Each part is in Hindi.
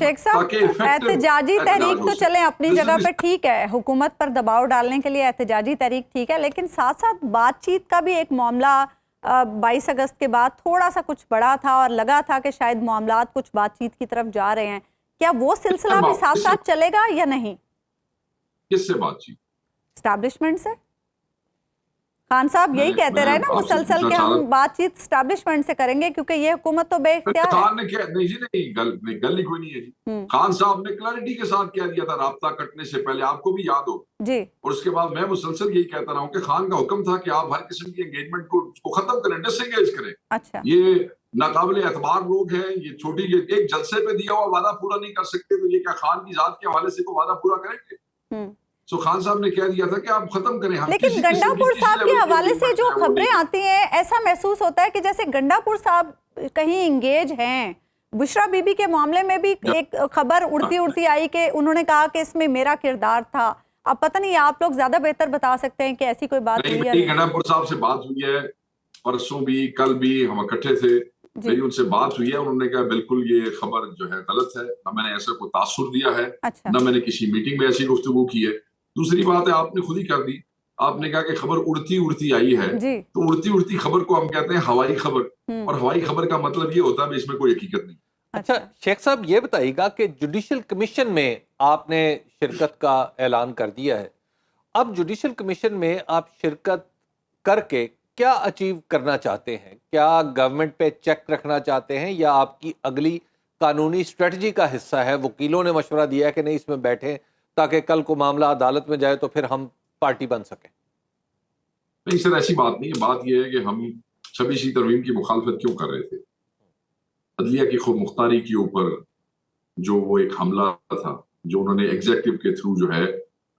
शेख साहब, एहतजाजी तहरीक तो चले अपनी जगह पे ठीक है, हुकूमत पर दबाव डालने के लिए एहतजाजी तहरीक ठीक है, लेकिन साथ साथ बातचीत का भी एक मामला 22 अगस्त के बाद थोड़ा सा कुछ बड़ा था और लगा था कि शायद मामलात कुछ बातचीत की तरफ जा रहे हैं। क्या वो सिलसिला भी साथ साथ चलेगा या नहीं? किससे बातचीत? एस्टैब्लिशमेंट से। खान साहब यही कहते रहे ना मुसलसल कि हम बातचीत एस्टैब्लिशमेंट से करेंगे क्योंकि ये हुकूमत तो बेइख्तियार है। खान ने क्या नहीं जी, नहीं गल ही कोई नहीं है जी। खान साहब ने क्लैरिटी के साथ कह दिया था राब्ता कटने से पहले, आपको भी याद हो जी। और उसके बाद मैं मुसलसल यही कहता रहा हूँ कि खान का हुक्म था कि आप हर किस्म की एंगेजमेंट को खत्म करें, डिसएंगेज करें। अच्छा। ये नाकाबिले एतबार लोग हैं, ये छोटी एक जलसे पे दिया हुआ वादा पूरा नहीं कर सकते, तो ये क्या खान की जात के हवाले से को वादा पूरा करेंगे? तो खान साहब ने कह दिया था कि आप खत्म करें। लेकिन गंडापुर साहब के हवाले से जो खबरें आती हैं, ऐसा महसूस होता है कि जैसे गंडापुर साहब कहीं इंगेज हैं। बुशरा बीबी के मामले में भी एक खबर उड़ती उड़ती आई कि उन्होंने कहा कि इसमें मेरा किरदार था। अब पता नहीं, आप लोग ज्यादा बेहतर बता सकते हैं कि ऐसी कोई बात हुई है। गंडापुर साहब से बात हुई है, परसों भी कल भी हम इकट्ठे थे, मेरी उनसे बात हुई है। उन्होंने कहा बिल्कुल ये खबर जो है गलत है, न मैंने ऐसा कोई तासुर दिया है। अच्छा। न मैंने किसी मीटिंग में ऐसी गुफ्तगू की है। दूसरी बात है, आपने खुद ही कर दी, आपने कहा कि खबर उड़ती उड़ती आई है, तो उड़ती उड़ती खबर को हम कहते हैं हवाई खबर, और हवाई खबर का मतलब ये होता है इसमें कोई हकीकत नहीं। अच्छा शेख साहब, ये बताइएगा कि जुडिशल कमीशन में आपने शिरकत का ऐलान कर दिया है। अब जुडिशल कमीशन में आप शिरकत करके क्या अचीव करना चाहते हैं? क्या गवर्नमेंट पे चेक रखना चाहते हैं या आपकी अगली कानूनी स्ट्रेटजी का हिस्सा है? वकीलों ने मशवरा दिया है कि नहीं इसमें बैठे ताकि कल को मामला अदालत में जाए तो फिर हम पार्टी बन सकें। नहीं सर, ऐसी बात नहीं है। बात यह है कि हम 26वीं तरमीम की मुखालफत क्यों कर रहे थे? अदलिया की खुद मुख्तारी के ऊपर जो वो एक हमला था, जो उन्होंने एग्जीक्यूटिव के थ्रू जो है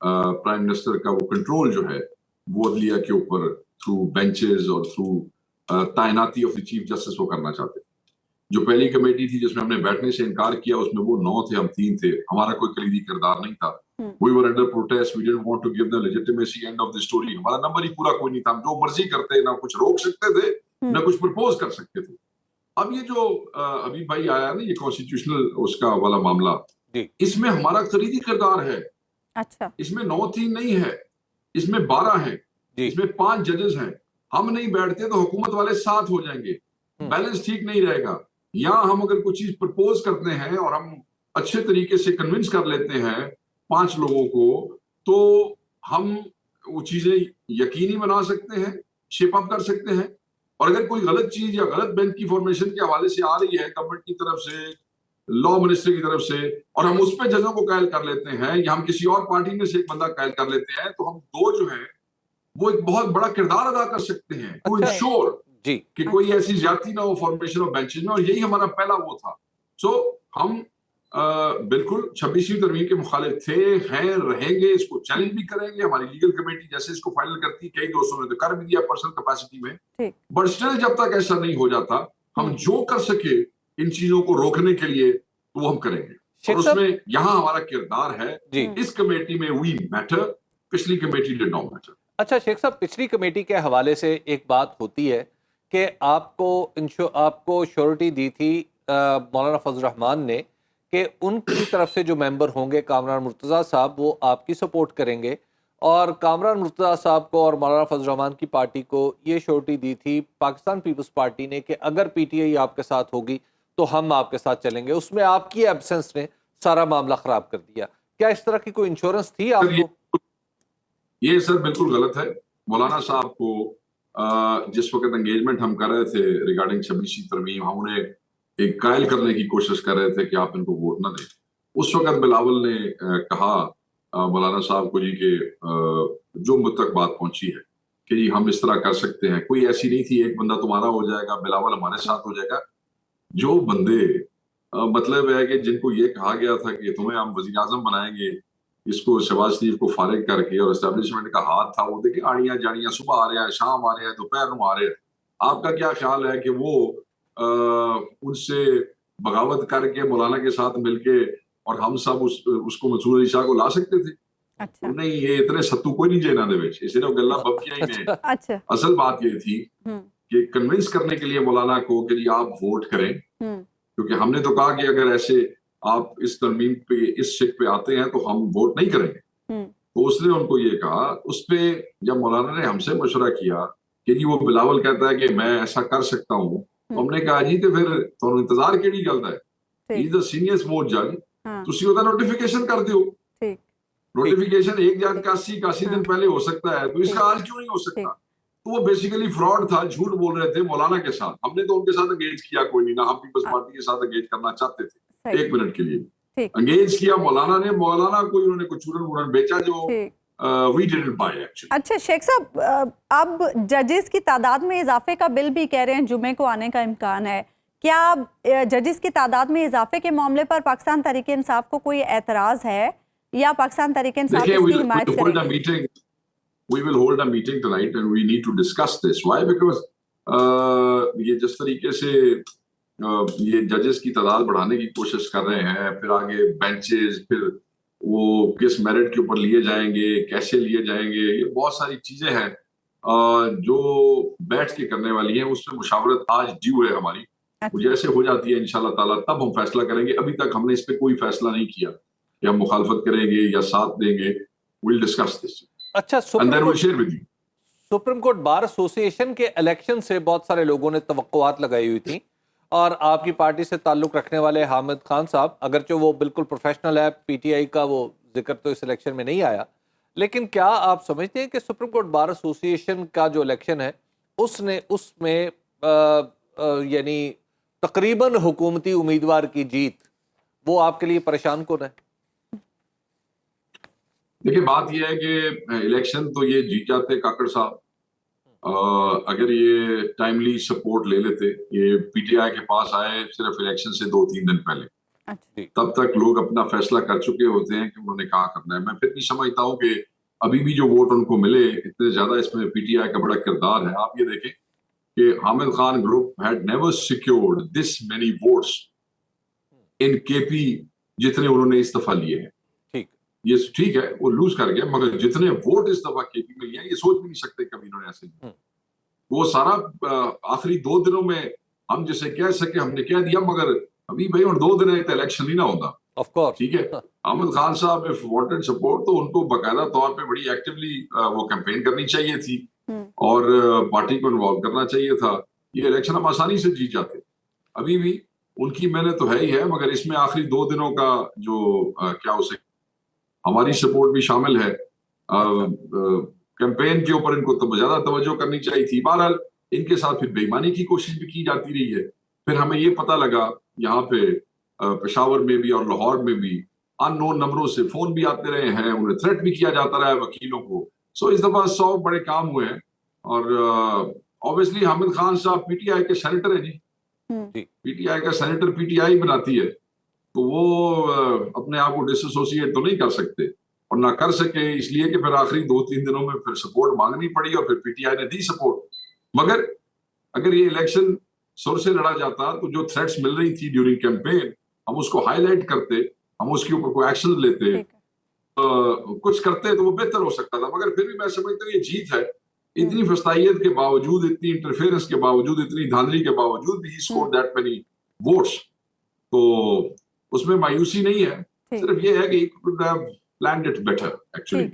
प्राइम मिनिस्टर का वो कंट्रोल जो है वो अदलिया के ऊपर थ्रू बेंचेस और थ्रू तैनाती ऑफ द चीफ जस्टिस वो करना चाहते थे। जो पहली कमेटी थी जिसमें हमने बैठने से इनकार किया, उसमें वो 9 थे, हम 3 थे। हमारा कोई कलीदी किरदार नहीं था। We were under protest. We didn't want to give the legitimacy end of the story. हमारा नंबर ही पूरा कोई नहीं था। हम जो मर्जी करते, ना कुछ रोक सकते थे, ना कुछ प्रपोज कर सकते थे। अब ये जो अभी भाई आया ना, ये कॉन्स्टिट्यूशनल उसका वाला मामला, इसमें हमारा कलीदी किरदार है। अच्छा। इसमें 9-3 नहीं है, इसमें 12 है, इसमें 5 जजेस हैं। हम नहीं बैठते तो हुकूमत वाले 7 हो जाएंगे, बैलेंस ठीक नहीं रहेगा। या हम अगर कुछ चीज प्रपोज करते हैं और हम अच्छे तरीके से कन्विंस कर लेते हैं 5 लोगों को, तो हम वो चीजें यकीनी बना सकते हैं, शेप अप कर सकते हैं। और अगर कोई गलत चीज या गलत बेंच की फॉर्मेशन के हवाले से आ रही है गवर्नमेंट की तरफ से, लॉ मिनिस्टर की तरफ से, और हम उस पर जजों को कायल कर लेते हैं, या हम किसी और पार्टी में से एक बंदा कायल कर लेते हैं, तो हम दो जो है वो एक बहुत बड़ा किरदार अदा कर सकते हैं टू इंश्योर कि कोई ऐसी ज्यादती ना हो फॉर्मेशन ऑफ बेंचेस में। और यही हमारा पहला वो था। सो हम बिल्कुल 26वीं तरमीम के मुखालिफ थे, हैं, रहेंगे, इसको चैलेंज भी करेंगे। हमारी लीगल कमेटी जैसे इसको फाइनल करती, कई दोस्तों ने तो कर भी दिया पर्सनल कैपेसिटी में, बट स्टिल जब तक ऐसा नहीं हो जाता, हम जो कर सके इन चीजों को रोकने के लिए तो वो हम करेंगे। और उसमें यहाँ हमारा किरदार है। इस कमेटी में वी मैटर, पिछली कमेटी डिड नॉट मैटर। अच्छा शेख साहब, पिछली कमेटी के हवाले से एक बात होती है कि आपको श्योरिटी दी थी मौलाना फजल रहमान ने कि उनकी तरफ से जो मेंबर होंगे कामरान मुर्तज़ा साहब, वो आपकी सपोर्ट करेंगे। और कामरान मुर्तज़ा साहब को और मौलाना फजल रहमान की पार्टी को ये श्योरिटी दी थी पाकिस्तान पीपल्स पार्टी ने कि अगर पीटीआई आपके साथ होगी तो हम आपके साथ चलेंगे। उसमें आपकी एब्सेंस ने सारा मामला खराब कर दिया। क्या इस तरह की कोई इंश्योरेंस थी आपको? ये सर बिल्कुल गलत है। मौलाना साहब को जिस वक्त एंगेजमेंट हम कर रहे थे रिगार्डिंग 26वीं तरमीम, हम उन्हें एक कायल करने की कोशिश कर रहे थे कि आप इनको वोट न दें। उस वक्त बिलावल ने कहा मौलाना साहब को जी कि जो मुझ तक बात पहुंची है कि जी हम इस तरह कर सकते हैं, कोई ऐसी नहीं थी एक बंदा तुम्हारा हो जाएगा, बिलावल हमारे साथ हो जाएगा। जो बंदे मतलब है कि जिनको ये कहा गया था कि तुम्हें हम वजीर आजम बनाएंगे, इसको शहबाज शरीफ को फारिग करके, और एस्टेब्लिशमेंट का हाथ था, वो देखिए आड़ियां जाड़ियां सुबह आ रहा है, शाम आ रहा है, दोपहर में आ रहे हैं। आपका क्या ख्याल है कि वो उनसे बगावत करके मौलाना के साथ मिलके और हम सब उसको मंसूर अली शाह को ला सकते थे? अच्छा। नहीं, ये इतने सत्तू कोई नहीं जेना दे विच इसे गल्ला बबकियां ही ने। अच्छा। असल बात ये थी कि कन्विंस करने के लिए मौलाना को कि जी आप वोट करें, क्योंकि हमने तो कहा कि अगर ऐसे आप इस तरमीम पे, इस शिक पे आते हैं तो हम वोट नहीं करेंगे। तो उसने उनको ये कहा, उस पे जब मौलाना ने हमसे मशवरा किया कि जी वो बिलावल कहता है कि मैं ऐसा कर सकता हूँ, तो हमने कहा जी तो फिर तो इंतजार केड़ी गल है, he is the senior most जज, ਤੁਸੀਂ ਉਹਦਾ नोटिफिकेशन कर दियो। नोटिफिकेशन एक जज का 81 दिन पहले हो सकता है, तो इसका आज क्यों नहीं हो सकता? तो वो बेसिकली फ्रॉड था, झूठ बोल रहे थे मौलाना के साथ। हमने तो उनके साथ एंगेज किया कोई नहीं, ना हम पीपल्स पार्टी के साथ एंगेज करना चाहते थे। एक मिनट के लिए एंगेज किया मौलाना ने, मौलाना को उन्होंने कुछ चूरन वूरन बेचा जो वी डिडंट बाय एक्चुअली। अच्छा शेख साहब, अब जजेस की तादाद में इजाफे का बिल भी कह रहे हैं जुमे को आने का इम्कान है। क्या जजेस की तादाद में इजाफे के मामले पर पाकिस्तान तहरीक इंसाफ को कोई एतराज है या पाकिस्तान तहरीक इंसाफ इसकी हिमायत करेगी? We will hold a meeting tonight and we need to discuss this. Why? Because ये जिस तरीके से ये जजेस की तादाद बढ़ाने की कोशिश कर रहे हैं, फिर आगे बेंचेस, फिर वो किस मेरिट के ऊपर लिए जाएंगे, कैसे लिए जाएंगे, ये बहुत सारी चीजें हैं जो बैठ के करने वाली हैं। उसमें मुशावरत आज ड्यू है हमारी, जैसे हो जाती है इंशाल्लाह ताला तब हम फैसला करेंगे। अभी तक हमने इस पे कोई फैसला नहीं किया कि हम मुखालफत करेंगे या साथ देंगे। We'll discuss this. अच्छा, सुप्रीम कोर्ट बार एसोसिएशन के इलेक्शन से बहुत सारे लोगों ने तवक्कुआत लगाई हुई थी और आपकी पार्टी से ताल्लुक रखने वाले हामिद खान साहब, अगरचे वो बिल्कुल प्रोफेशनल है, पीटीआई का वो जिक्र तो इस इलेक्शन में नहीं आया, लेकिन क्या आप समझते हैं कि सुप्रीम कोर्ट बार एसोसिएशन का जो इलेक्शन है उसमें यानी तकरीबन हुकूमती उम्मीदवार की जीत वो आपके लिए परेशान कौन है? देखिए, बात यह है कि इलेक्शन तो ये जीत जाते काकड़ साहब, अगर ये टाइमली सपोर्ट ले लेते। ये पीटीआई के पास आए सिर्फ इलेक्शन से 2-3 दिन पहले, तब तक लोग अपना फैसला कर चुके होते हैं कि उन्होंने क्या करना है। मैं फिर भी समझता हूँ कि अभी भी जो वोट उनको मिले, इतने ज्यादा इसमें पीटीआई का बड़ा किरदार है। आप ये देखें कि Hamid Khan group had never secured this many votes in KP जितने उन्होंने इस दफा लिए हैं। ये ठीक है वो लूज कर गया, मगर जितने वोट इस दफा केपी में लिए हैं ये सोच भी नहीं सकते कभी इन्होंने ऐसे लिए। वो सारा आखिरी 2 दिनों में हम जैसे कह सके हमने कह दिया, मगर अभी भाई और 2 दिन है तो इलेक्शन ही ना होता। ऑफ कोर्स, ठीक है। अहमद खान साहब इफ वांटेड सपोर्ट तो उनको बाकायदा तौर पे बड़ी एक्टिवली वो कैंपेन करनी चाहिए थी और पार्टी को इन्वॉल्व करना चाहिए था। ये इलेक्शन हम आसानी से जीत जाते। अभी भी उनकी मेहनत तो है ही है, मगर इसमें आखिरी 2 दिनों का जो क्या उसे हमारी सपोर्ट भी शामिल है। कैंपेन के ऊपर इनको तो ज्यादा तवज्जो करनी चाहिए थी। बहरहाल इनके साथ फिर बेईमानी की कोशिश भी की जाती रही है। फिर हमें ये पता लगा यहाँ पे पेशावर में भी और लाहौर में भी अननोन नंबरों से फोन भी आते रहे हैं, उन्हें थ्रेट भी किया जाता रहा है वकीलों को। सो इस दफा 100 बड़े काम हुए हैं और ऑब्वियसली हामिद खान साहब पीटीआई के सेनेटर है जी। पीटीआई का सेनेटर पीटीआई बनाती है, तो वो अपने आप को डिसएसोसिएट तो नहीं कर सकते, और ना कर सके इसलिए कि फिर आखिरी 2-3 दिनों में फिर सपोर्ट मांगनी पड़ी और फिर पीटीआई ने दी सपोर्ट। मगर अगर ये इलेक्शन सुर से लड़ा जाता तो जो थ्रेट्स मिल रही थी ड्यूरिंग कैंपेन हम उसको हाईलाइट करते, हम उसके ऊपर कोई एक्शन लेते, कुछ करते तो वो बेहतर हो सकता था। मगर फिर भी मैं समझता हूँ ये जीत है। इतनी फस्तायत के बावजूद, इतनी इंटरफेरेंस के बावजूद, इतनी धांधली के बावजूद भी he scored that many votes. तो उसमें मायूसी नहीं है, सिर्फ ये है कि he could have planned it better actually।